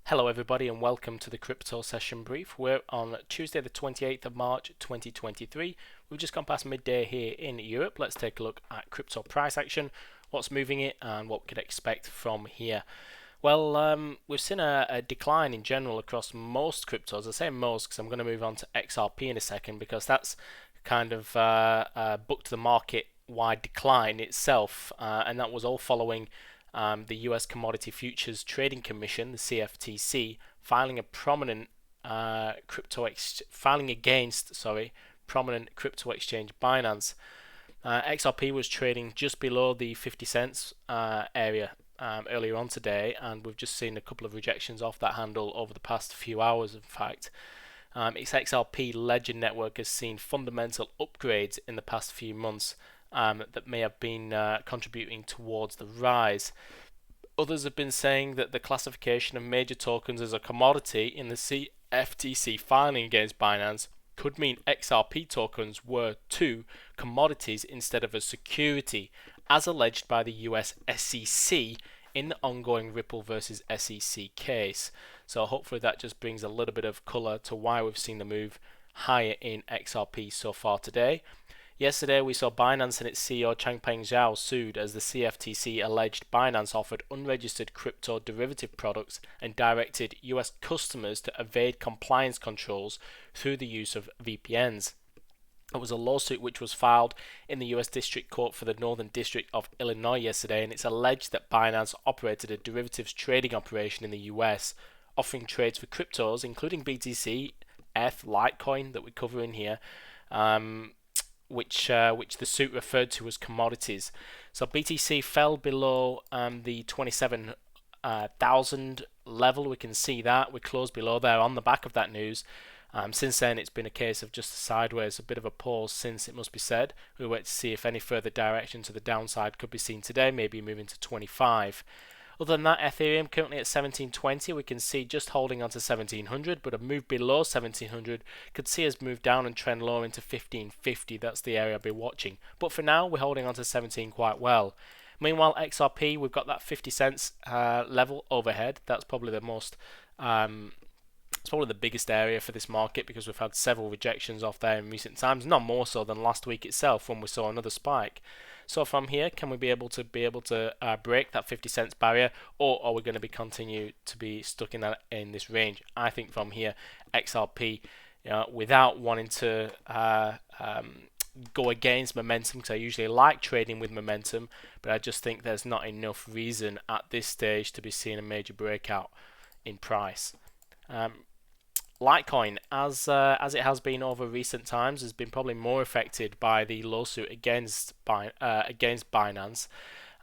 Hello everybody and welcome to the crypto session brief. We're on Tuesday the 28th of March 2023. We've just gone past midday here in Europe. Let's take a look at crypto price action, what's moving it and what we could expect from here. Well, we've seen a decline in general across most cryptos. I say most because I'm going to move on to XRP in a second because that's kind of booked the market wide decline itself, and that was all following the US Commodity Futures Trading Commission, the CFTC, filing against prominent crypto exchange Binance. XRP was trading just below the 50 cents area earlier on today, and we've just seen a couple of rejections off that handle over the past few hours. In fact, its XRP ledger network has seen fundamental upgrades in the past few months that may have been contributing towards the rise. Others have been saying that the classification of major tokens as a commodity in the CFTC filing against Binance could mean XRP tokens were too commodities instead of a security, as alleged by the US SEC in the ongoing Ripple versus SEC case. So hopefully that just brings a little bit of colour to why we've seen the move higher in XRP so far today. Yesterday, we saw Binance and its CEO Changpeng Zhao sued as the CFTC alleged Binance offered unregistered crypto derivative products and directed US customers to evade compliance controls through the use of VPNs. It was a lawsuit which was filed in the US District Court for the Northern District of Illinois yesterday, and it's alleged that Binance operated a derivatives trading operation in the US, offering trades for cryptos, including BTC, ETH, Litecoin that we cover in here, which the suit referred to as commodities. So BTC fell below the 27,000 level. We can see that we closed below there on the back of that news. Since then, it's been a case of just sideways, a bit of a pause since, it must be said. We wait to see if any further direction to the downside could be seen today, maybe moving to 25. Other than that, Ethereum currently at 1720. We can see just holding on to 1700, but a move below 1700 could see us move down and trend lower into 1550. That's the area I'll be watching. But for now, we're holding on to 17 quite well. Meanwhile, XRP, we've got that 50 cents level overhead. That's probably the most it's probably the biggest area for this market because we've had several rejections off there in recent times, not more so than last week itself when we saw another spike. So from here, can we be able to break that 50 cents barrier, or are we going to continue to be stuck in this range? I think from here, XRP, without wanting to go against momentum, because I usually like trading with momentum, but I just think there's not enough reason at this stage to be seeing a major breakout in price. Litecoin, as it has been over recent times, has been probably more affected by the lawsuit against Binance.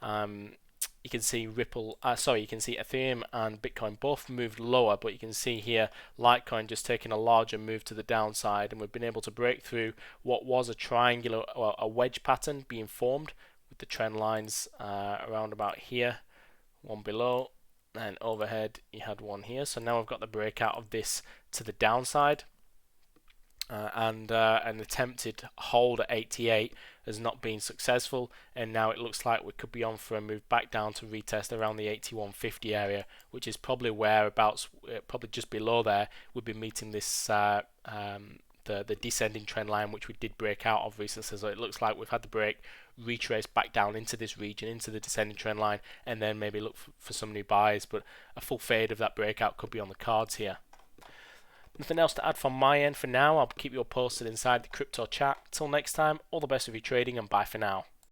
You can see Ethereum and Bitcoin both moved lower, but you can see here Litecoin just taking a larger move to the downside, and we've been able to break through what was a triangular or a wedge pattern being formed with the trend lines around about here, one below. And overhead you had one here, so now we've got the breakout of this to the downside, and an attempted hold at 88 has not been successful, and now it looks like we could be on for a move back down to retest around the 8150 area, which is probably whereabouts, probably just below there, we'd be meeting this the descending trend line which we did break out of recently. So it looks like we've had the break, retrace back down into this region, into the descending trend line, and then maybe look for some new buys, but a full fade of that breakout could be on the cards here. Nothing else to add from my end for now. I'll keep you all posted inside the crypto chat. Till next time, all the best with your trading, and bye for now.